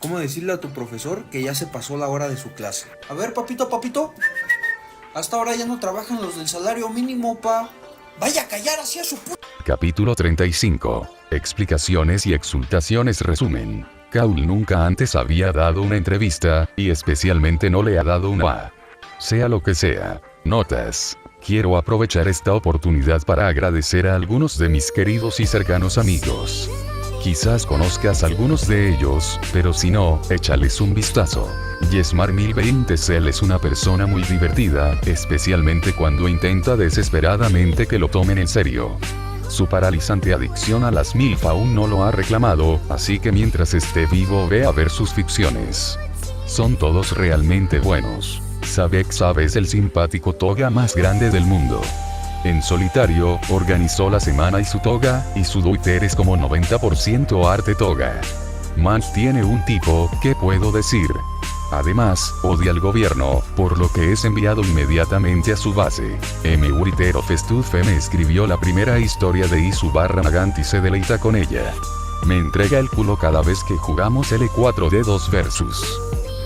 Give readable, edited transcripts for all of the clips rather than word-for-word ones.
¿Cómo decirle a tu profesor que ya se pasó la hora de su clase? A ver, papito, hasta ahora ya no trabajan los del salario mínimo, pa. Vaya a callar así a su Capítulo 35. Explicaciones y exultaciones. Resumen. Cole nunca antes había dado una entrevista, y especialmente no le ha dado una. Sea lo que sea. Notas. Quiero aprovechar esta oportunidad para agradecer a algunos de mis queridos y cercanos amigos. Quizás conozcas algunos de ellos, pero si no, échales un vistazo. Yesmar 1020 es una persona muy divertida, especialmente cuando intenta desesperadamente que lo tomen en serio. Su paralizante adicción a las MILF aún no lo ha reclamado, así que mientras esté vivo ve a ver sus ficciones. Son todos realmente buenos. Sabek es el simpático toga más grande del mundo. En solitario, organizó la semana y su toga, y su Twitter es como 90% arte toga. Manch tiene un tipo, ¿qué puedo decir? Además, odia al gobierno, por lo que es enviado inmediatamente a su base. Writer of Stuff me escribió la primera historia de Isu Nagant y se deleita con ella. Me entrega el culo cada vez que jugamos L4D2 versus.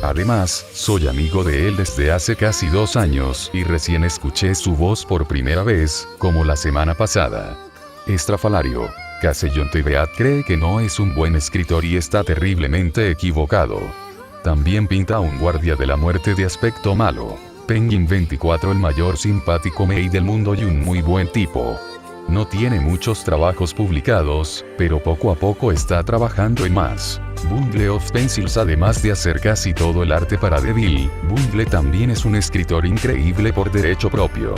Además, soy amigo de él desde hace casi 2 años, y recién escuché su voz por primera vez, como la semana pasada. Estrafalario. Casellón TVAT cree que no es un buen escritor y está terriblemente equivocado. También pinta a un guardia de la muerte de aspecto malo. Penguin 24 el mayor simpático Mei del mundo y un muy buen tipo. No tiene muchos trabajos publicados, pero poco a poco está trabajando en más. Bundle of Pencils. Además de hacer casi todo el arte para Devil, Bundle también es un escritor increíble por derecho propio.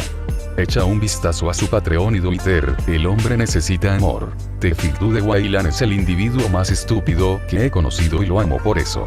Echa un vistazo a su Patreon y Twitter. El hombre necesita amor. Tefik de Wayland es el individuo más estúpido que he conocido y lo amo por eso.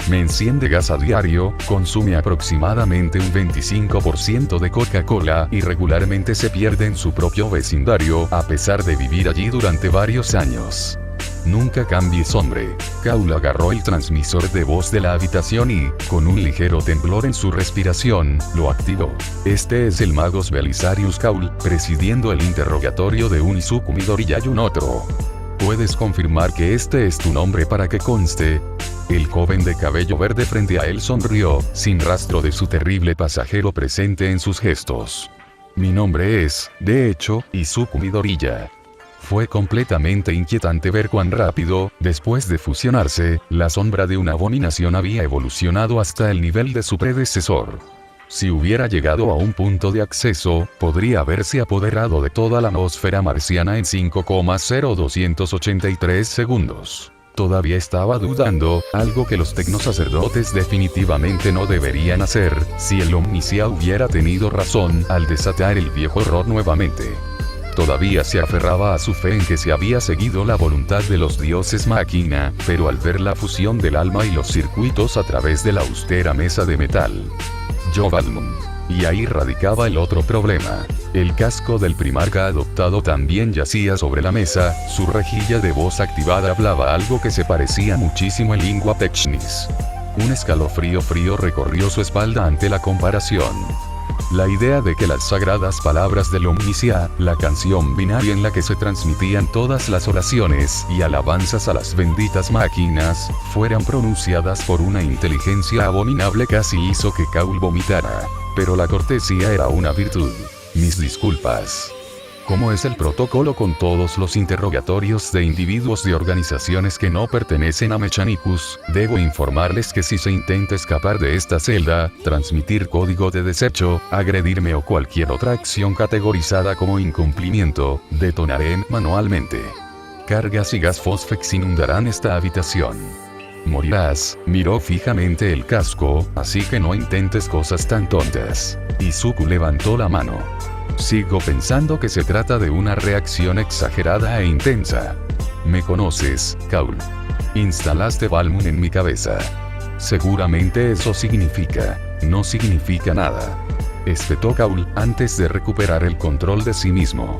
Me enciende gas a diario, consume aproximadamente un 25% de Coca-Cola y regularmente se pierde en su propio vecindario a pesar de vivir allí durante varios años. Nunca cambies, hombre. Cole agarró el transmisor de voz de la habitación y, con un ligero temblor en su respiración, lo activó. Este es el Magos Belisarius Cole, presidiendo el interrogatorio de un Izuku Midoriya y un otro. ¿Puedes confirmar que este es tu nombre para que conste? El joven de cabello verde frente a él sonrió, sin rastro de su terrible pasajero presente en sus gestos. Mi nombre es, de hecho, Izuku Midoriya. Fue completamente inquietante ver cuán rápido, después de fusionarse, la sombra de una abominación había evolucionado hasta el nivel de su predecesor. Si hubiera llegado a un punto de acceso, podría haberse apoderado de toda la atmósfera marciana en 5,0283 segundos. Todavía estaba dudando, algo que los tecnosacerdotes definitivamente no deberían hacer, si el Omnicia hubiera tenido razón al desatar el viejo error nuevamente. Todavía se aferraba a su fe en que se había seguido la voluntad de los dioses máquina, pero al ver la fusión del alma y los circuitos a través de la austera mesa de metal. Jovalmon. Y ahí radicaba el otro problema. El casco del primarca adoptado también yacía sobre la mesa, su rejilla de voz activada hablaba algo que se parecía muchísimo en lingua technis. Un escalofrío frío recorrió su espalda ante la comparación. La idea de que las sagradas palabras del Omnicia, la canción binaria en la que se transmitían todas las oraciones y alabanzas a las benditas máquinas, fueran pronunciadas por una inteligencia abominable casi hizo que Cole vomitara. Pero la cortesía era una virtud. Mis disculpas. ¿Cómo es el protocolo con todos los interrogatorios de individuos de organizaciones que no pertenecen a Mechanicus? Debo informarles que si se intenta escapar de esta celda, transmitir código de desecho, agredirme o cualquier otra acción categorizada como incumplimiento, detonaré manualmente. Cargas y gas fosfex inundarán esta habitación. Morirás. Miró fijamente el casco, así que no intentes cosas tan tontas. Izuku levantó la mano. Sigo pensando que se trata de una reacción exagerada e intensa. Me conoces, Cole. Instalaste Balmun en mi cabeza. Seguramente eso significa. No significa nada. Espetó Cole, antes de recuperar el control de sí mismo.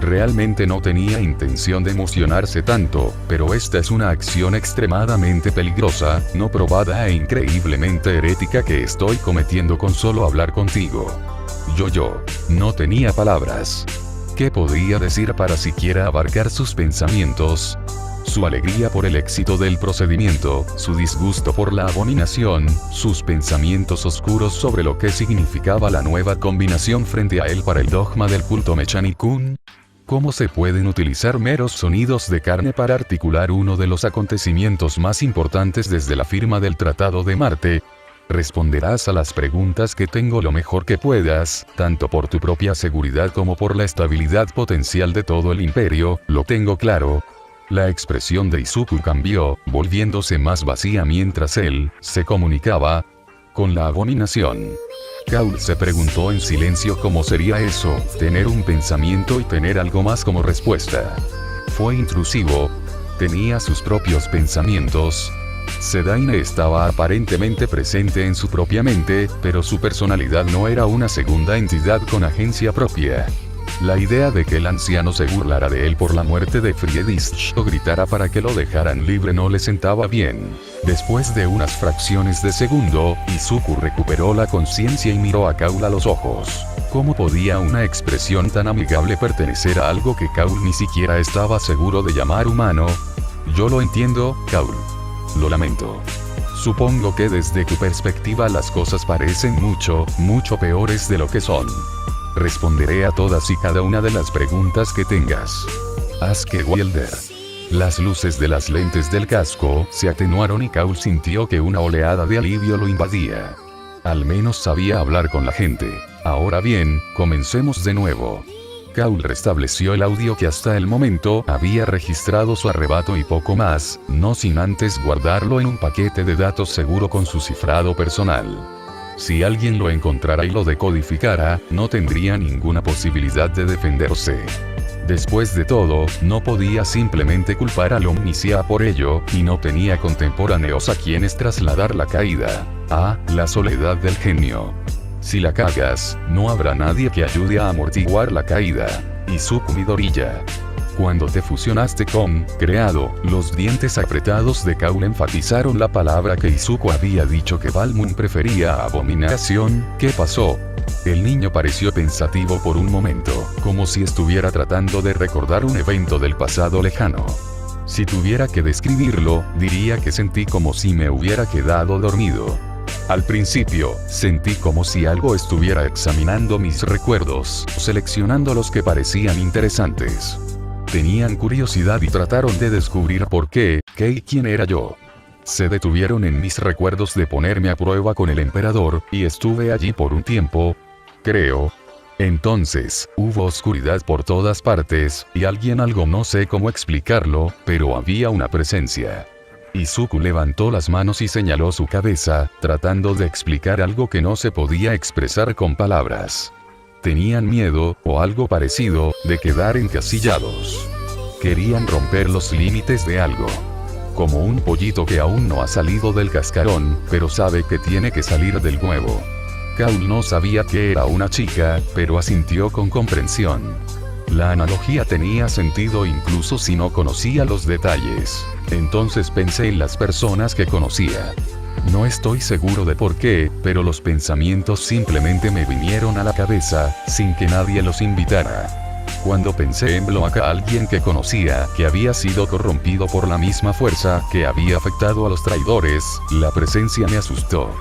Realmente no tenía intención de emocionarse tanto, pero esta es una acción extremadamente peligrosa, no probada e increíblemente herética que estoy cometiendo con solo hablar contigo. Yo no tenía palabras. ¿Qué podía decir para siquiera abarcar sus pensamientos? su alegría por el éxito del procedimiento, su disgusto por la abominación, sus pensamientos oscuros sobre lo que significaba la nueva combinación frente a él para el dogma del culto Mechanicum. ¿Cómo se pueden utilizar meros sonidos de carne para articular uno de los acontecimientos más importantes desde la firma del Tratado de Marte? Responderás a las preguntas que tengo lo mejor que puedas, tanto por tu propia seguridad como por la estabilidad potencial de todo el imperio, lo tengo claro. La expresión de Izuku cambió, volviéndose más vacía mientras él se comunicaba con la abominación. Kaul se preguntó en silencio cómo sería eso, tener un pensamiento y tener algo más como respuesta. Fue intrusivo. Tenía sus propios pensamientos. Sedaine estaba aparentemente presente en su propia mente, pero su personalidad no era una segunda entidad con agencia propia. La idea de que el anciano se burlara de él por la muerte de Friedrich o gritara para que lo dejaran libre no le sentaba bien. Después de unas fracciones de segundo, Izuku recuperó la conciencia y miró a Kaul a los ojos. ¿Cómo podía una expresión tan amigable pertenecer a algo que Kaul ni siquiera estaba seguro de llamar humano? Yo lo entiendo, Kaul. Lo lamento. Supongo que desde tu perspectiva las cosas parecen mucho peores de lo que son. Responderé a todas y cada una de las preguntas que tengas. Aske Wilder. Las luces de las lentes del casco se atenuaron y Kaul sintió que una oleada de alivio lo invadía. Al menos sabía hablar con la gente. Ahora bien, comencemos de nuevo. Kaul restableció el audio que hasta el momento había registrado su arrebato y poco más, no sin antes guardarlo en un paquete de datos seguro con su cifrado personal. Si alguien lo encontrara y lo decodificara, no tendría ninguna posibilidad de defenderse. Después de todo, no podía simplemente culpar al Omnicia por ello, y no tenía contemporáneos a quienes trasladar la caída. La soledad del genio. Si la cagas, no habrá nadie que ayude a amortiguar la caída. Izuku Midoriya. Cuando te fusionaste con creado, los dientes apretados de Kaul enfatizaron la palabra que Izuku había dicho que Balmung prefería a abominación. ¿Qué pasó? El niño pareció pensativo por un momento, como si estuviera tratando de recordar un evento del pasado lejano. Si tuviera que describirlo, diría que sentí como si me hubiera quedado dormido. Al principio, sentí como si algo estuviera examinando mis recuerdos, seleccionando los que parecían interesantes. Tenían curiosidad y trataron de descubrir por qué y quién era yo. Se detuvieron en mis recuerdos de ponerme a prueba con el emperador, y estuve allí por un tiempo, creo. Entonces, hubo oscuridad por todas partes, y algo no sé cómo explicarlo, pero había una presencia. Izuku levantó las manos y señaló su cabeza, tratando de explicar algo que no se podía expresar con palabras. Tenían miedo, o algo parecido, de quedar encasillados. Querían romper los límites de algo. Como un pollito que aún no ha salido del cascarón, pero sabe que tiene que salir del huevo. Kaul no sabía que era una chica, pero asintió con comprensión. La analogía tenía sentido incluso si no conocía los detalles. Entonces pensé en las personas que conocía. No estoy seguro de por qué, pero los pensamientos simplemente me vinieron a la cabeza, sin que nadie los invitara. Cuando pensé en Bloak, a alguien que conocía, que había sido corrompido por la misma fuerza que había afectado a los traidores, la presencia me asustó.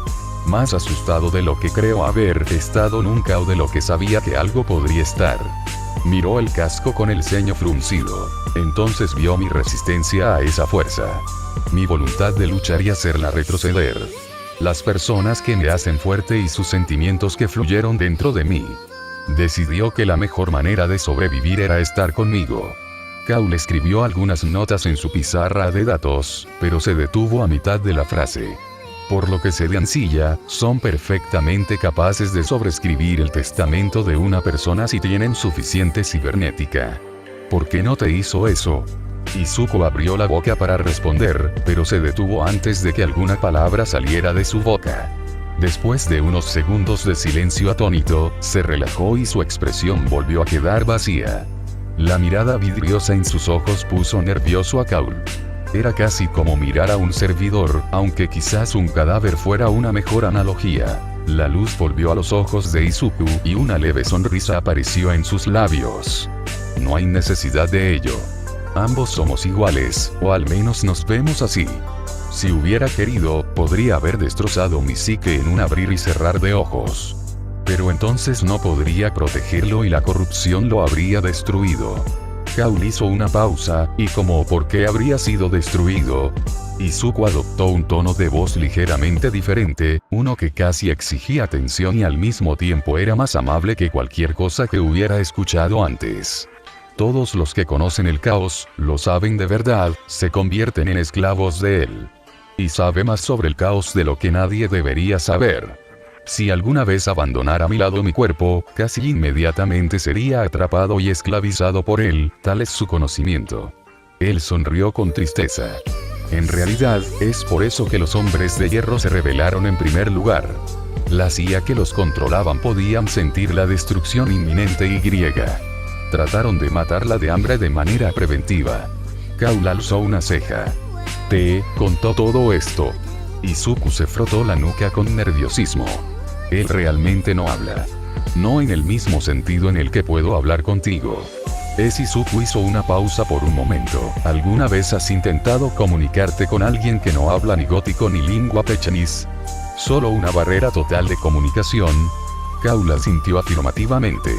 Más asustado de lo que creo haber estado nunca o de lo que sabía que algo podría estar. Miró el casco con el ceño fruncido. Entonces vio mi resistencia a esa fuerza. Mi voluntad de luchar y hacerla retroceder. Las personas que me hacen fuerte y sus sentimientos que fluyeron dentro de mí. Decidió que la mejor manera de sobrevivir era estar conmigo. Kaul escribió algunas notas en su pizarra de datos, pero se detuvo a mitad de la frase. Por lo que sé de Ancilla, son perfectamente capaces de sobreescribir el testamento de una persona si tienen suficiente cibernética. ¿Por qué no te hizo eso? Izuku abrió la boca para responder, pero se detuvo antes de que alguna palabra saliera de su boca. Después de unos segundos de silencio atónito, se relajó y su expresión volvió a quedar vacía. La mirada vidriosa en sus ojos puso nervioso a Kaul. Era casi como mirar a un servidor, aunque quizás un cadáver fuera una mejor analogía. La luz volvió a los ojos de Izuku y una leve sonrisa apareció en sus labios. No hay necesidad de ello. Ambos somos iguales, o al menos nos vemos así. Si hubiera querido, podría haber destrozado mi psique en un abrir y cerrar de ojos. Pero entonces no podría protegerlo y la corrupción lo habría destruido. Kaul hizo una pausa, y como ¿por qué habría sido destruido? Izuku adoptó un tono de voz ligeramente diferente, uno que casi exigía atención y al mismo tiempo era más amable que cualquier cosa que hubiera escuchado antes. Todos los que conocen el caos, lo saben de verdad, se convierten en esclavos de él. Y sabe más sobre el caos de lo que nadie debería saber. Si alguna vez abandonara a mi lado mi cuerpo, casi inmediatamente sería atrapado y esclavizado por él, tal es su conocimiento. Él sonrió con tristeza. En realidad, es por eso que los hombres de hierro se rebelaron en primer lugar. La CIA que los controlaban podían sentir la destrucción inminente y griega. Trataron de matarla de hambre de manera preventiva. Kaul alzó una ceja. Te contó todo esto. Izuku se frotó la nuca con nerviosismo. Él realmente no habla. No en el mismo sentido en el que puedo hablar contigo. Izuku hizo una pausa por un momento. ¿Alguna vez has intentado comunicarte con alguien que no habla ni gótico ni lingua pechenis? ¿Solo una barrera total de comunicación? Kaul asintió afirmativamente.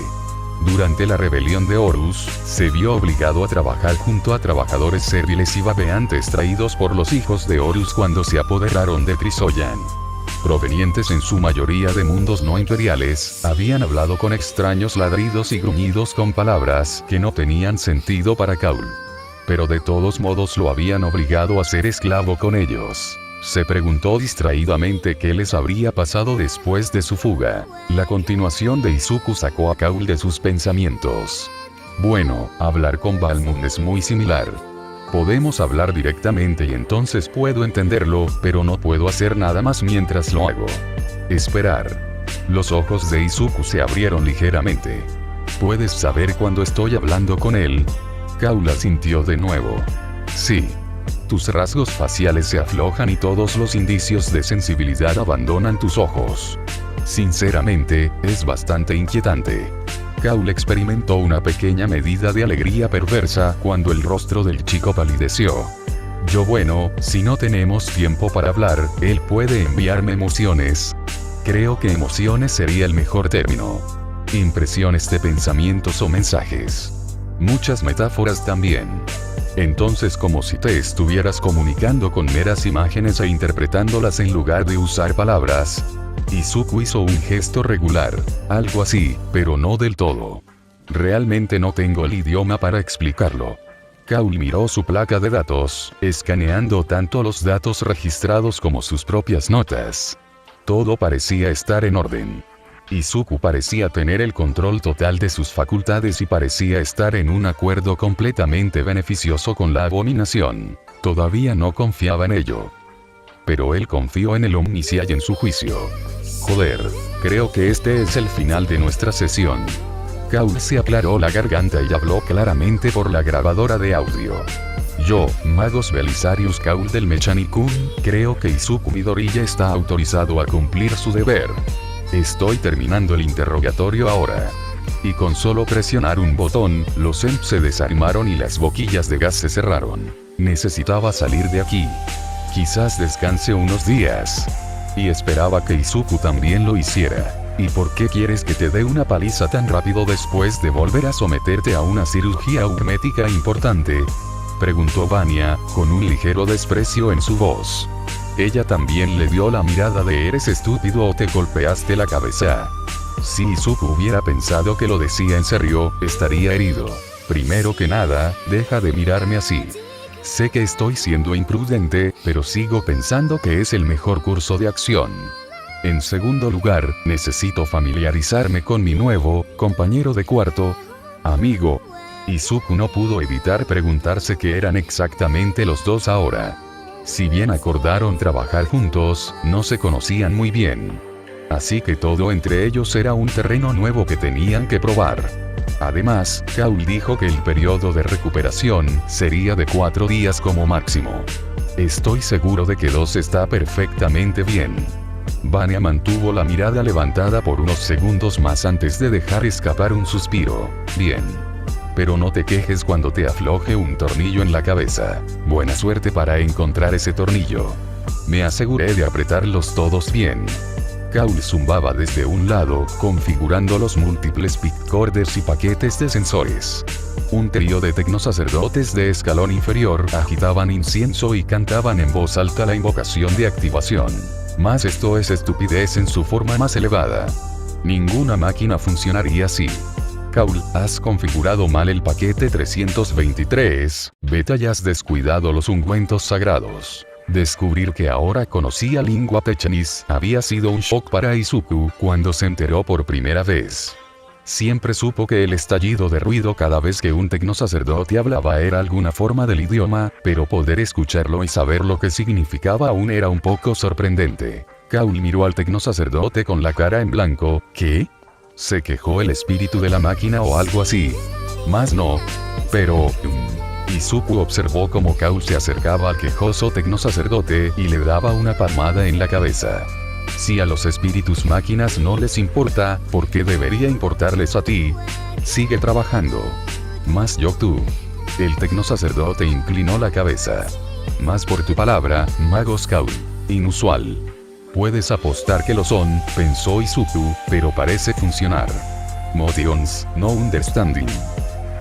Durante la rebelión de Horus, se vio obligado a trabajar junto a trabajadores serviles y babeantes traídos por los hijos de Horus cuando se apoderaron de Trisoyan. Provenientes en su mayoría de mundos no imperiales, habían hablado con extraños ladridos y gruñidos con palabras que no tenían sentido para Kaul. Pero de todos modos lo habían obligado a ser esclavo con ellos. Se preguntó distraídamente qué les habría pasado después de su fuga. La continuación de Izuku sacó a Kaul de sus pensamientos. Bueno, hablar con Balmung es muy similar. Podemos hablar directamente y entonces puedo entenderlo, pero no puedo hacer nada más mientras lo hago. Esperar. Los ojos de Izuku se abrieron ligeramente. ¿Puedes saber cuando estoy hablando con él? Kaul asintió de nuevo. Sí. Tus rasgos faciales se aflojan y todos los indicios de sensibilidad abandonan tus ojos. Sinceramente, es bastante inquietante. Kaul experimentó una pequeña medida de alegría perversa cuando el rostro del chico palideció. Bueno, si no tenemos tiempo para hablar, él puede enviarme emociones. Creo que emociones sería el mejor término. Impresiones de pensamientos o mensajes. Muchas metáforas también. Entonces como si te estuvieras comunicando con meras imágenes e interpretándolas en lugar de usar palabras. Izuku hizo un gesto regular, algo así, pero no del todo. Realmente no tengo el idioma para explicarlo. Kaul miró su placa de datos, escaneando tanto los datos registrados como sus propias notas. Todo parecía estar en orden. Izuku parecía tener el control total de sus facultades y parecía estar en un acuerdo completamente beneficioso con la abominación. Todavía no confiaba en ello. Pero él confió en el Omniscient y en su juicio. Joder, creo que este es el final de nuestra sesión. Kaul se aclaró la garganta y habló claramente por la grabadora de audio. Yo, Magos Belisarius Kaul del Mechanicum, creo que Izuku Midori ya está autorizado a cumplir su deber. Estoy terminando el interrogatorio ahora. Y con solo presionar un botón, los EMP se desarmaron y las boquillas de gas se cerraron. Necesitaba salir de aquí. Quizás descanse unos días. Y esperaba que Izuku también lo hiciera. ¿Y por qué quieres que te dé una paliza tan rápido después de volver a someterte a una cirugía hermética importante? Preguntó Vania, con un ligero desprecio en su voz. Ella también le dio la mirada de ¿eres estúpido o te golpeaste la cabeza? Si Izuku hubiera pensado que lo decía en serio, estaría herido. Primero que nada, deja de mirarme así. Sé que estoy siendo imprudente, pero sigo pensando que es el mejor curso de acción. En segundo lugar, necesito familiarizarme con mi nuevo compañero de cuarto. Amigo. Izuku no pudo evitar preguntarse qué eran exactamente los dos ahora. Si bien acordaron trabajar juntos, no se conocían muy bien. Así que todo entre ellos era un terreno nuevo que tenían que probar. Además, Kaul dijo que el periodo de recuperación sería de 4 días como máximo. Estoy seguro de que 2 está perfectamente bien. Vania mantuvo la mirada levantada por unos segundos más antes de dejar escapar un suspiro. Bien. pero no te quejes cuando te afloje un tornillo en la cabeza. Buena suerte para encontrar ese tornillo. Me aseguré de apretarlos todos bien. Kaul zumbaba desde un lado, configurando los múltiples pickcorders y paquetes de sensores. Un trío de tecnosacerdotes de escalón inferior agitaban incienso y cantaban en voz alta la invocación de activación. Mas esto es estupidez en su forma más elevada. Ninguna máquina funcionaría así. Kaul, has configurado mal el paquete 323, beta y has descuidado los ungüentos sagrados. Descubrir que ahora conocía Lingua Techenis había sido un shock para Izuku cuando se enteró por primera vez. Siempre supo que el estallido de ruido cada vez que un tecnosacerdote hablaba era alguna forma del idioma, pero poder escucharlo y saber lo que significaba aún era un poco sorprendente. Kaul miró al tecnosacerdote con la cara en blanco. ¿Qué? ¿Se quejó el espíritu de la máquina o algo así? Más no. Pero... Izuku observó cómo Kaul se acercaba al quejoso tecnosacerdote y le daba una palmada en la cabeza. Si a los espíritus máquinas no les importa, ¿por qué debería importarles a ti? Sigue trabajando. Más yo tú. El tecnosacerdote inclinó la cabeza. Más por tu palabra, magos Kaul. Inusual. Puedes apostar que lo son, pensó Izuku, pero parece funcionar. Motions, no understanding.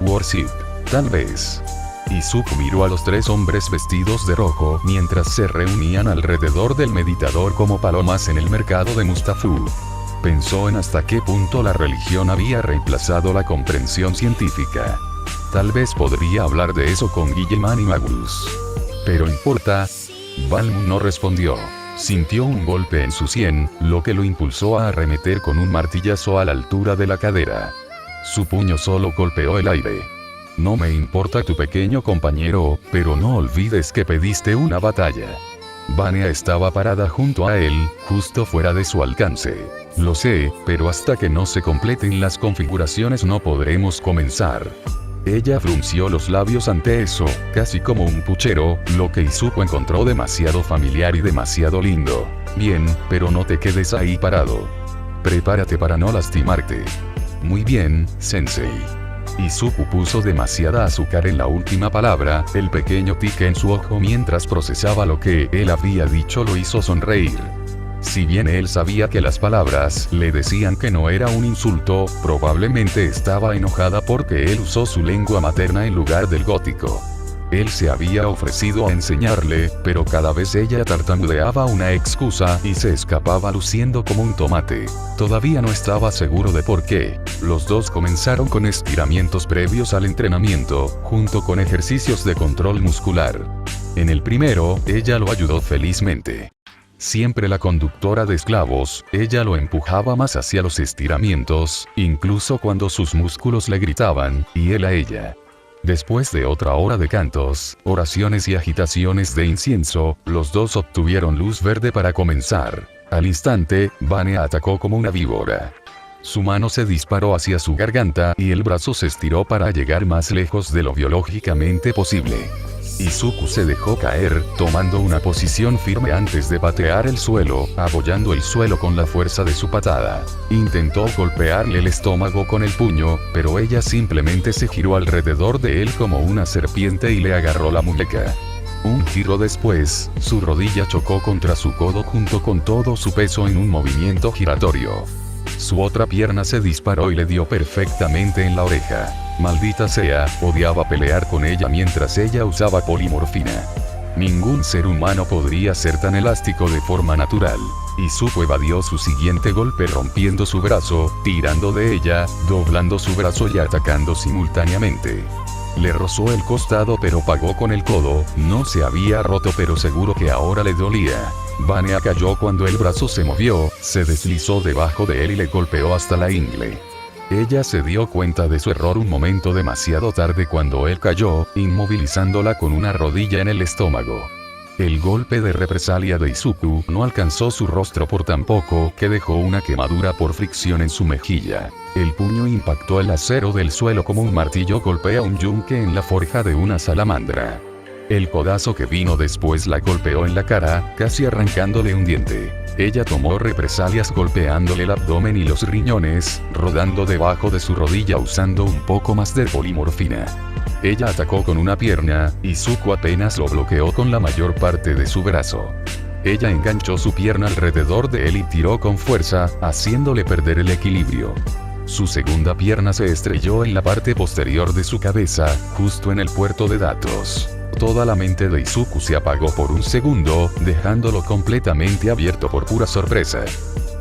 Worship, tal vez. Izuku miró a los tres hombres vestidos de rojo mientras se reunían alrededor del meditador como palomas en el mercado de Mustafu. Pensó en hasta qué punto la religión había reemplazado la comprensión científica. Tal vez podría hablar de eso con Guillemán y Magus. ¿Pero importa? Balmun no respondió. Sintió un golpe en su sien, lo que lo impulsó a arremeter con un martillazo a la altura de la cadera. Su puño solo golpeó el aire. No me importa tu pequeño compañero, pero no olvides que pediste una batalla. Vania estaba parada junto a él, justo fuera de su alcance. Lo sé, pero hasta que no se completen las configuraciones no podremos comenzar. Ella frunció los labios ante eso, casi como un puchero, lo que Izuku encontró demasiado familiar y demasiado lindo. Bien, pero no te quedes ahí parado. Prepárate para no lastimarte. Muy bien, sensei. Izuku puso demasiada azúcar en la última palabra, el pequeño tic en su ojo mientras procesaba lo que él había dicho lo hizo sonreír. Si bien él sabía que las palabras le decían que no era un insulto, probablemente estaba enojada porque él usó su lengua materna en lugar del gótico. Él se había ofrecido a enseñarle, pero cada vez ella tartamudeaba una excusa y se escapaba luciendo como un tomate. Todavía no estaba seguro de por qué. Los dos comenzaron con estiramientos previos al entrenamiento, junto con ejercicios de control muscular. En el primero, ella lo ayudó felizmente. Siempre la conductora de esclavos, ella lo empujaba más hacia los estiramientos, incluso cuando sus músculos le gritaban, y él a ella. Después de otra hora de cantos, oraciones y agitaciones de incienso, los dos obtuvieron luz verde para comenzar. Al instante, Vania atacó como una víbora. Su mano se disparó hacia su garganta y el brazo se estiró para llegar más lejos de lo biológicamente posible. Izuku se dejó caer, tomando una posición firme antes de patear el suelo, apoyando el suelo con la fuerza de su patada. Intentó golpearle el estómago con el puño, pero ella simplemente se giró alrededor de él como una serpiente y le agarró la muñeca. Un giro después, su rodilla chocó contra su codo junto con todo su peso en un movimiento giratorio. Su otra pierna se disparó y le dio perfectamente en la oreja. Maldita sea, odiaba pelear con ella mientras ella usaba polimorfina. Ningún ser humano podría ser tan elástico de forma natural. Izuku evadió su siguiente golpe rompiendo su brazo, tirando de ella, doblando su brazo y atacando simultáneamente. Le rozó el costado pero pagó con el codo, no se había roto pero seguro que ahora le dolía. Vania cayó cuando el brazo se movió, se deslizó debajo de él y le golpeó hasta la ingle. Ella se dio cuenta de su error un momento demasiado tarde cuando él cayó, inmovilizándola con una rodilla en el estómago. El golpe de represalia de Izuku no alcanzó su rostro por tan poco que dejó una quemadura por fricción en su mejilla. El puño impactó el acero del suelo como un martillo golpea un yunque en la forja de una salamandra. El codazo que vino después la golpeó en la cara, casi arrancándole un diente. Ella tomó represalias golpeándole el abdomen y los riñones, rodando debajo de su rodilla usando un poco más de polimorfina. Ella atacó con una pierna, y Izuku apenas lo bloqueó con la mayor parte de su brazo. Ella enganchó su pierna alrededor de él y tiró con fuerza, haciéndole perder el equilibrio. Su segunda pierna se estrelló en la parte posterior de su cabeza, justo en el puerto de datos. Toda la mente de Izuku se apagó por un segundo, dejándolo completamente abierto por pura sorpresa.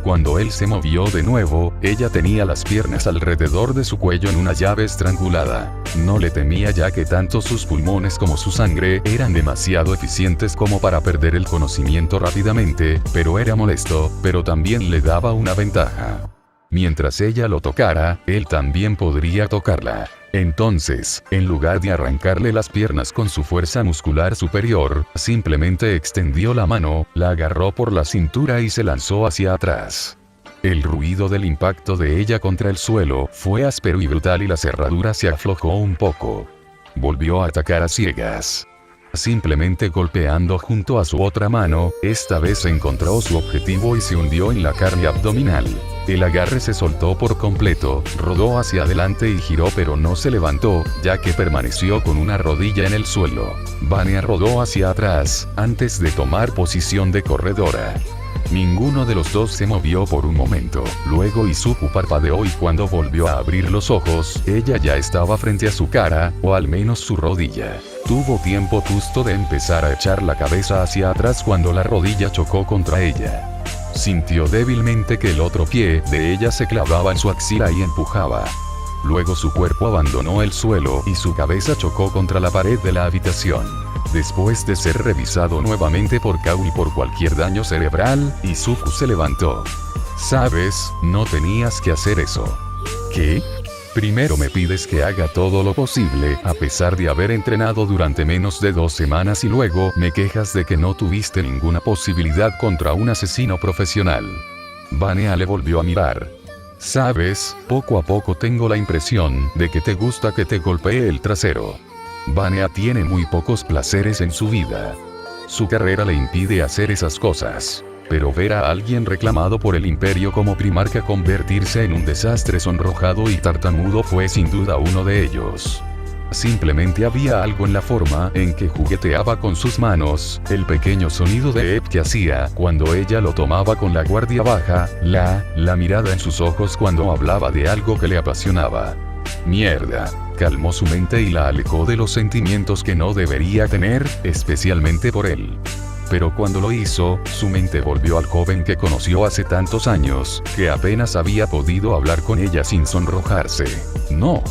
Cuando él se movió de nuevo, ella tenía las piernas alrededor de su cuello en una llave estrangulada. No le temía ya que tanto sus pulmones como su sangre eran demasiado eficientes como para perder el conocimiento rápidamente, pero era molesto, pero también le daba una ventaja. Mientras ella lo tocara, él también podría tocarla. Entonces, en lugar de arrancarle las piernas con su fuerza muscular superior, simplemente extendió la mano, la agarró por la cintura y se lanzó hacia atrás. El ruido del impacto de ella contra el suelo fue áspero y brutal y la cerradura se aflojó un poco. Volvió a atacar a ciegas. Simplemente golpeando junto a su otra mano, esta vez encontró su objetivo y se hundió en la carne abdominal. El agarre se soltó por completo, rodó hacia adelante y giró pero no se levantó, ya que permaneció con una rodilla en el suelo. Vania rodó hacia atrás, antes de tomar posición de corredora. Ninguno de los dos se movió por un momento, luego Izuku parpadeó y cuando volvió a abrir los ojos, ella ya estaba frente a su cara, o al menos su rodilla. Tuvo tiempo justo de empezar a echar la cabeza hacia atrás cuando la rodilla chocó contra ella. Sintió débilmente que el otro pie de ella se clavaba en su axila y empujaba. Luego su cuerpo abandonó el suelo y su cabeza chocó contra la pared de la habitación. Después de ser revisado nuevamente por Kaori por cualquier daño cerebral, Izuku se levantó. ¿Sabes? No tenías que hacer eso. ¿Qué? Primero me pides que haga todo lo posible, a pesar de haber entrenado durante menos de 2 semanas y luego me quejas de que no tuviste ninguna posibilidad contra un asesino profesional. Vania le volvió a mirar. ¿Sabes? Poco a poco tengo la impresión de que te gusta que te golpee el trasero. Vania tiene muy pocos placeres en su vida. Su carrera le impide hacer esas cosas. Pero ver a alguien reclamado por el imperio como primarca convertirse en un desastre sonrojado y tartamudo fue sin duda uno de ellos. Simplemente había algo en la forma en que jugueteaba con sus manos, el pequeño sonido de que hacía cuando ella lo tomaba con la guardia baja, la mirada en sus ojos cuando hablaba de algo que le apasionaba. Mierda. Calmó su mente y la alejó de los sentimientos que no debería tener, especialmente por él. Pero cuando lo hizo, su mente volvió al joven que conoció hace tantos años, que apenas había podido hablar con ella sin sonrojarse. No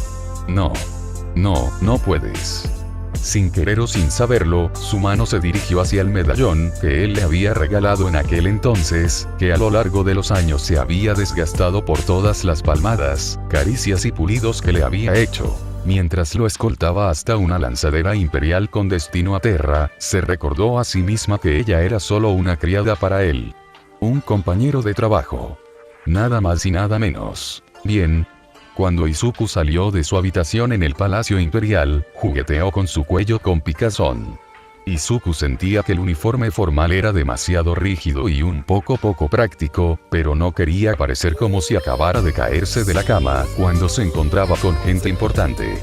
puedes. Sin querer o sin saberlo, su mano se dirigió hacia el medallón que él le había regalado en aquel entonces, que a lo largo de los años se había desgastado por todas las palmadas, caricias y pulidos que le había hecho. Mientras lo escoltaba hasta una lanzadera imperial con destino a Terra, se recordó a sí misma que ella era solo una criada para él. Un compañero de trabajo. Nada más y nada menos. Bien. Cuando Izuku salió de su habitación en el Palacio Imperial, jugueteó con su cuello con picazón. Izuku sentía que el uniforme formal era demasiado rígido y un poco práctico, pero no quería parecer como si acabara de caerse de la cama cuando se encontraba con gente importante.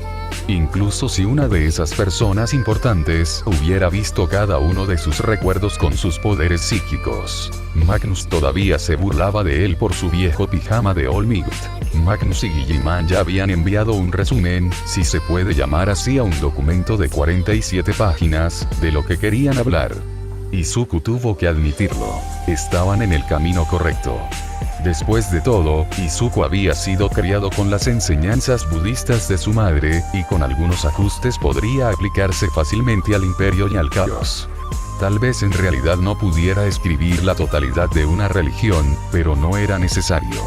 Incluso si una de esas personas importantes hubiera visto cada uno de sus recuerdos con sus poderes psíquicos. Magnus todavía se burlaba de él por su viejo pijama de All Might. Magnus y Guilliman ya habían enviado un resumen, si se puede llamar así, a un documento de 47 páginas, de lo que querían hablar. Izuku tuvo que admitirlo. Estaban en el camino correcto. Después de todo, Izuku había sido criado con las enseñanzas budistas de su madre, y con algunos ajustes podría aplicarse fácilmente al imperio y al caos. Tal vez en realidad no pudiera escribir la totalidad de una religión, pero no era necesario.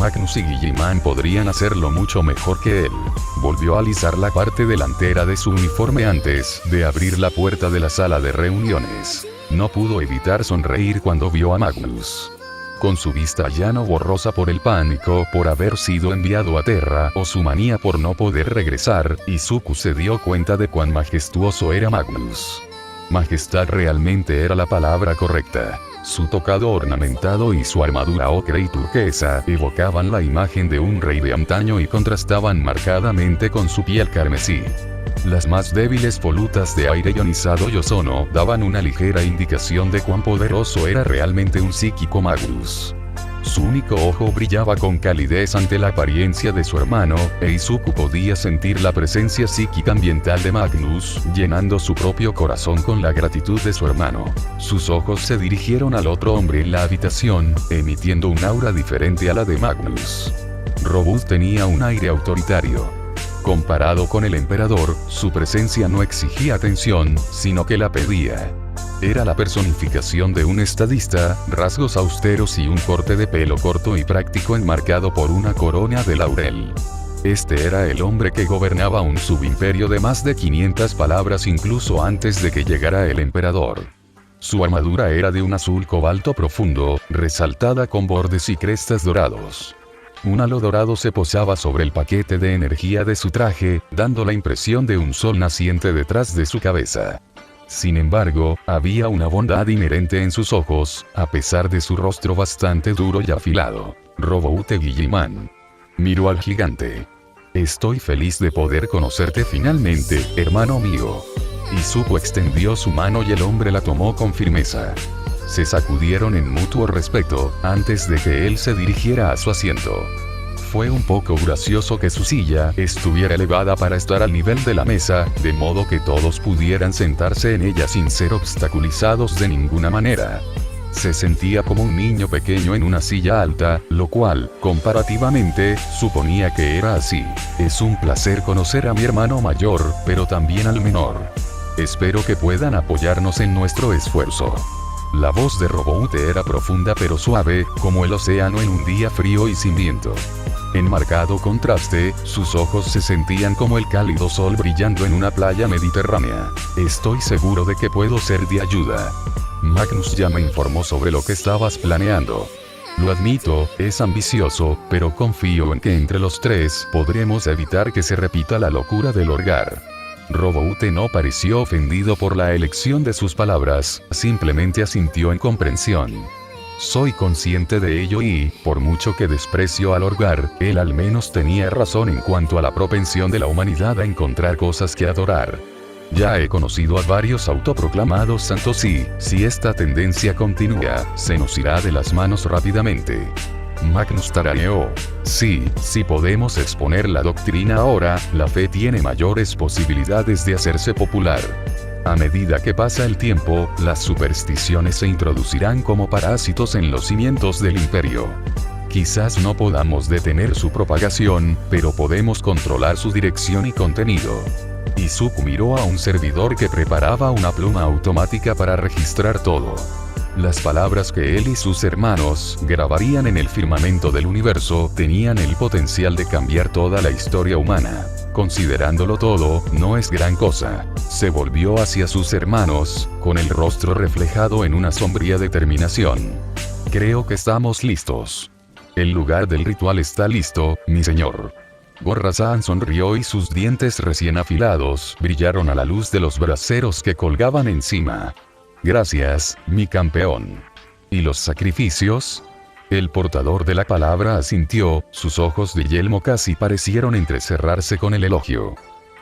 Magnus y Guilliman podrían hacerlo mucho mejor que él. Volvió a alisar la parte delantera de su uniforme antes de abrir la puerta de la sala de reuniones. No pudo evitar sonreír cuando vio a Magnus. con su vista ya no borrosa por el pánico por haber sido enviado a Terra o su manía por no poder regresar, Izuku se dio cuenta de cuán majestuoso era Magnus. Majestad realmente era la palabra correcta. Su tocado ornamentado y su armadura ocre y turquesa evocaban la imagen de un rey de antaño y contrastaban marcadamente con su piel carmesí. Las más débiles volutas de aire ionizado y ozono daban una ligera indicación de cuán poderoso era realmente un psíquico Magnus. Su único ojo brillaba con calidez ante la apariencia de su hermano, e Izuku podía sentir la presencia psíquica ambiental de Magnus, llenando su propio corazón con la gratitud de su hermano. Sus ojos se dirigieron al otro hombre en la habitación, emitiendo un aura diferente a la de Magnus. Robot tenía un aire autoritario. Comparado con el emperador, su presencia no exigía atención, sino que la pedía. Era la personificación de un estadista, rasgos austeros y un corte de pelo corto y práctico enmarcado por una corona de laurel. Este era el hombre que gobernaba un subimperio de más de 500 palabras incluso antes de que llegara el emperador. Su armadura era de un azul cobalto profundo, resaltada con bordes y crestas dorados. Un halo dorado se posaba sobre el paquete de energía de su traje, dando la impresión de un sol naciente detrás de su cabeza. Sin embargo, había una bondad inherente en sus ojos, a pesar de su rostro bastante duro y afilado. Roboute Guilliman miró al gigante. Estoy feliz de poder conocerte finalmente, hermano mío. Izuku extendió su mano y el hombre la tomó con firmeza. Se sacudieron en mutuo respeto, antes de que él se dirigiera a su asiento. Fue un poco gracioso que su silla estuviera elevada para estar al nivel de la mesa, de modo que todos pudieran sentarse en ella sin ser obstaculizados de ninguna manera. Se sentía como un niño pequeño en una silla alta, lo cual, comparativamente, suponía que era así. Es un placer conocer a mi hermano mayor, pero también al menor. Espero que puedan apoyarnos en nuestro esfuerzo. La voz de Roboute era profunda pero suave, como el océano en un día frío y sin viento. En marcado contraste, sus ojos se sentían como el cálido sol brillando en una playa mediterránea. Estoy seguro de que puedo ser de ayuda. Magnus ya me informó sobre lo que estabas planeando. Lo admito, es ambicioso, pero confío en que entre los tres podremos evitar que se repita la locura del Orgar. Roboute no pareció ofendido por la elección de sus palabras, simplemente asintió en comprensión. Soy consciente de ello y, por mucho que desprecio al Orgar, él al menos tenía razón en cuanto a la propensión de la humanidad a encontrar cosas que adorar. Ya he conocido a varios autoproclamados santos y, si esta tendencia continúa, se nos irá de las manos rápidamente. Magnus tarareó. Sí, si podemos exponer la doctrina ahora, la fe tiene mayores posibilidades de hacerse popular. A medida que pasa el tiempo, las supersticiones se introducirán como parásitos en los cimientos del imperio. Quizás no podamos detener su propagación, pero podemos controlar su dirección y contenido. Izuku miró a un servidor que preparaba una pluma automática para registrar todo. Las palabras que él y sus hermanos grabarían en el firmamento del universo tenían el potencial de cambiar toda la historia humana. Considerándolo todo, no es gran cosa. Se volvió hacia sus hermanos, con el rostro reflejado en una sombría determinación. Creo que estamos listos. El lugar del ritual está listo, mi señor. Gorra-san sonrió y sus dientes recién afilados brillaron a la luz de los braseros que colgaban encima. Gracias, mi campeón. ¿Y los sacrificios? El portador de la palabra asintió, sus ojos de yelmo casi parecieron entrecerrarse con el elogio.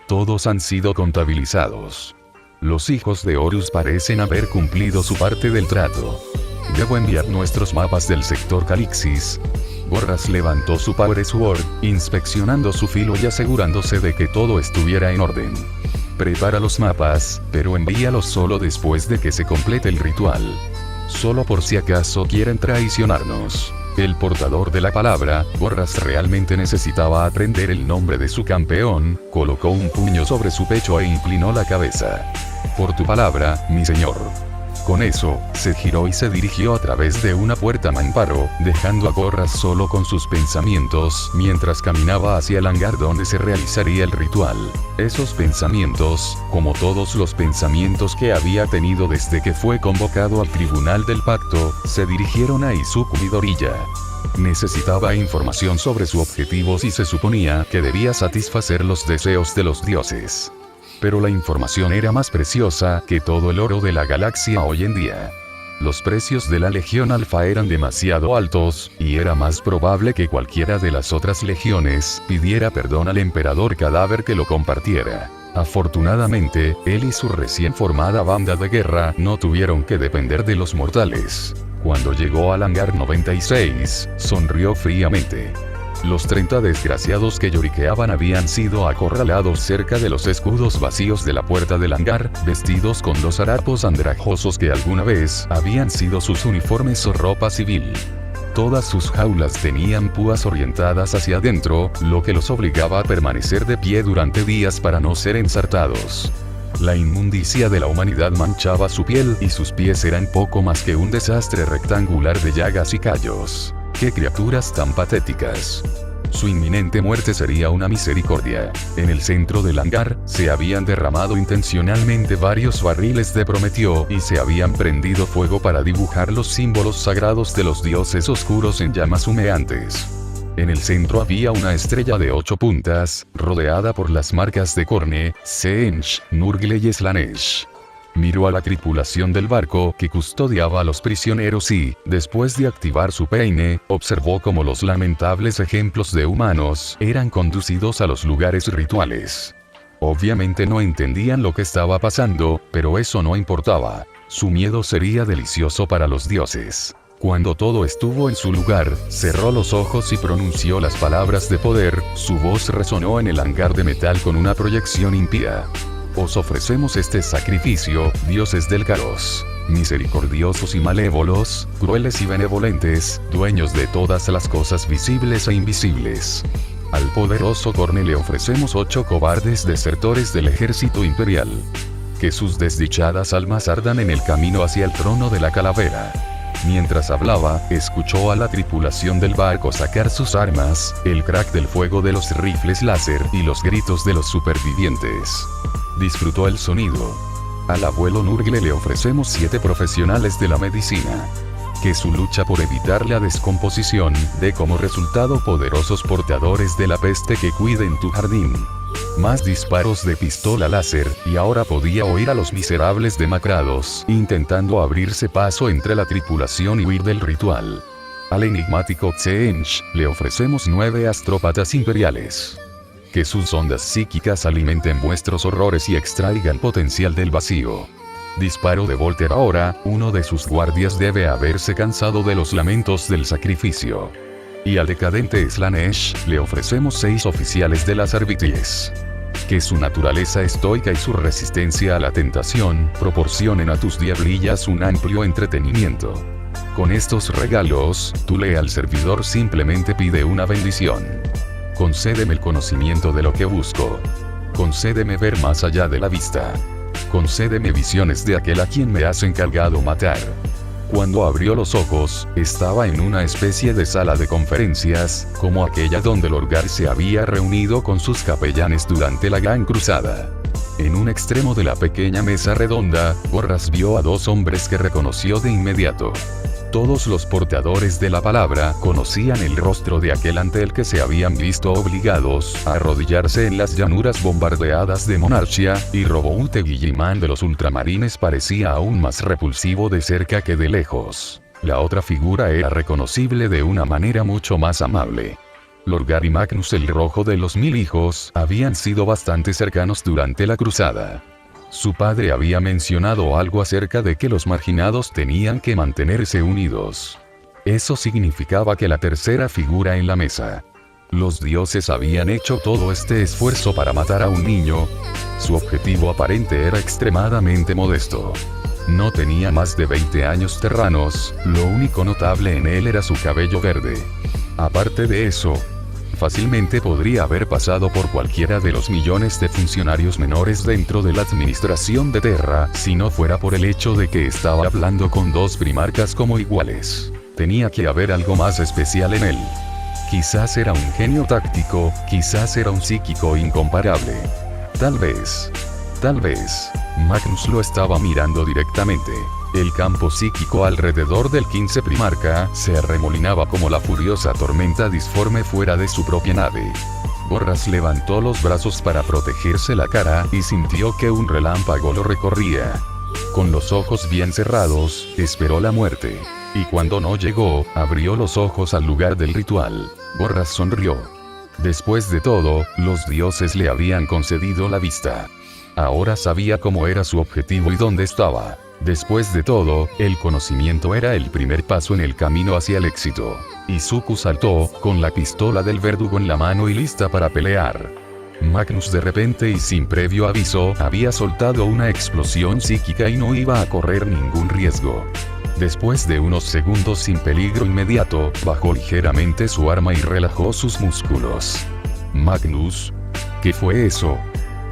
Todos han sido contabilizados. Los hijos de Horus parecen haber cumplido su parte del trato. Debo enviar nuestros mapas del sector Calixis. Gorras levantó su Power Sword, inspeccionando su filo y asegurándose de que todo estuviera en orden. Prepara los mapas, pero envíalos solo después de que se complete el ritual. Solo por si acaso quieren traicionarnos. El portador de la palabra, Gorras realmente necesitaba aprender el nombre de su campeón, colocó un puño sobre su pecho e inclinó la cabeza. Por tu palabra, mi señor. Con eso, se giró y se dirigió a través de una puerta mamparo, dejando a Gorras solo con sus pensamientos, mientras caminaba hacia el hangar donde se realizaría el ritual. Esos pensamientos, como todos los pensamientos que había tenido desde que fue convocado al tribunal del pacto, se dirigieron a Izuku Midoriya. Necesitaba información sobre su objetivo y se suponía que debía satisfacer los deseos de los dioses. Pero la información era más preciosa que todo el oro de la galaxia hoy en día. Los precios de la Legión Alfa eran demasiado altos, y era más probable que cualquiera de las otras legiones pidiera perdón al emperador Cadáver que lo compartiera. Afortunadamente, él y su recién formada banda de guerra no tuvieron que depender de los mortales. Cuando llegó al hangar 96, sonrió fríamente. Los 30 desgraciados que lloriqueaban habían sido acorralados cerca de los escudos vacíos de la puerta del hangar, vestidos con los harapos andrajosos que alguna vez habían sido sus uniformes o ropa civil. Todas sus jaulas tenían púas orientadas hacia adentro, lo que los obligaba a permanecer de pie durante días para no ser ensartados. La inmundicia de la humanidad manchaba su piel y sus pies eran poco más que un desastre rectangular de llagas y callos. ¡Qué criaturas tan patéticas! Su inminente muerte sería una misericordia. En el centro del hangar, se habían derramado intencionalmente varios barriles de Prometeo y se habían prendido fuego para dibujar los símbolos sagrados de los dioses oscuros en llamas humeantes. En el centro había una estrella de 8 puntas, rodeada por las marcas de Korne, Tzeentch, Nurgle y Slanesh. Miró a la tripulación del barco que custodiaba a los prisioneros y, después de activar su peine, observó cómo los lamentables ejemplos de humanos eran conducidos a los lugares rituales. Obviamente no entendían lo que estaba pasando, pero eso no importaba. Su miedo sería delicioso para los dioses. Cuando todo estuvo en su lugar, cerró los ojos y pronunció las palabras de poder. Su voz resonó en el hangar de metal con una proyección impía. Os ofrecemos este sacrificio, dioses del caos, misericordiosos y malévolos, crueles y benevolentes, dueños de todas las cosas visibles e invisibles. Al poderoso Korne le ofrecemos 8 cobardes desertores del ejército imperial. Que sus desdichadas almas ardan en el camino hacia el trono de la calavera. Mientras hablaba, escuchó a la tripulación del barco sacar sus armas, el crack del fuego de los rifles láser y los gritos de los supervivientes. Disfrutó el sonido. Al abuelo Nurgle le ofrecemos 7 profesionales de la medicina. Que su lucha por evitar la descomposición dé como resultado poderosos portadores de la peste que cuiden tu jardín. Más disparos de pistola láser, y ahora podía oír a los miserables demacrados intentando abrirse paso entre la tripulación y huir del ritual. Al enigmático Tzeentch le ofrecemos 9 astrópatas imperiales. Que sus ondas psíquicas alimenten vuestros horrores y extraigan potencial del vacío. Disparo de Volter ahora, uno de sus guardias debe haberse cansado de los lamentos del sacrificio. Y al decadente Slanesh le ofrecemos 6 oficiales de las Arbities. Que su naturaleza estoica y su resistencia a la tentación proporcionen a tus diablillas un amplio entretenimiento. Con estos regalos, tu leal servidor simplemente pide una bendición. Concédeme el conocimiento de lo que busco. Concédeme ver más allá de la vista. Concédeme visiones de aquel a quien me has encargado matar. Cuando abrió los ojos, estaba en una especie de sala de conferencias, como aquella donde Lorgar se había reunido con sus capellanes durante la Gran Cruzada. En un extremo de la pequeña mesa redonda, Gorras vio a 2 hombres que reconoció de inmediato. Todos los portadores de la palabra conocían el rostro de aquel ante el que se habían visto obligados a arrodillarse en las llanuras bombardeadas de Monarchia, y Roboute Guillimán de los ultramarines parecía aún más repulsivo de cerca que de lejos. La otra figura era reconocible de una manera mucho más amable. Lorgar y Magnus el Rojo de los 1000 hijos habían sido bastante cercanos durante la cruzada. Su padre había mencionado algo acerca de que los marginados tenían que mantenerse unidos. Eso significaba que la tercera figura en la mesa. Los dioses habían hecho todo este esfuerzo para matar a un niño. Su objetivo aparente era extremadamente modesto. No tenía más de 20 años terranos, lo único notable en él era su cabello verde. Aparte de eso, Fácilmente podría haber pasado por cualquiera de los millones de funcionarios menores dentro de la administración de Terra, si no fuera por el hecho de que estaba hablando con dos primarcas como iguales. Tenía que haber algo más especial en él. Quizás era un genio táctico, quizás era un psíquico incomparable. Tal vez, Magnus lo estaba mirando directamente. El campo psíquico alrededor del 15 primarca se arremolinaba como la furiosa tormenta disforme fuera de su propia nave. Gorras levantó los brazos para protegerse la cara y sintió que un relámpago lo recorría. Con los ojos bien cerrados, esperó la muerte. Y cuando no llegó, abrió los ojos al lugar del ritual. Gorras sonrió. Después de todo, los dioses le habían concedido la vista. Ahora sabía cómo era su objetivo y dónde estaba. Después de todo, el conocimiento era el primer paso en el camino hacia el éxito. Izuku saltó, con la pistola del verdugo en la mano y lista para pelear. Magnus de repente y sin previo aviso, había soltado una explosión psíquica y no iba a correr ningún riesgo. Después de unos segundos sin peligro inmediato, bajó ligeramente su arma y relajó sus músculos. Magnus, ¿qué fue eso?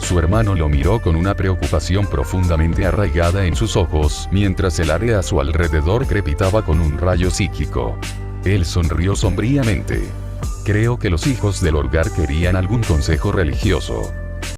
Su hermano lo miró con una preocupación profundamente arraigada en sus ojos, mientras el área a su alrededor crepitaba con un rayo psíquico. Él sonrió sombríamente. Creo que los hijos del Olgar querían algún consejo religioso.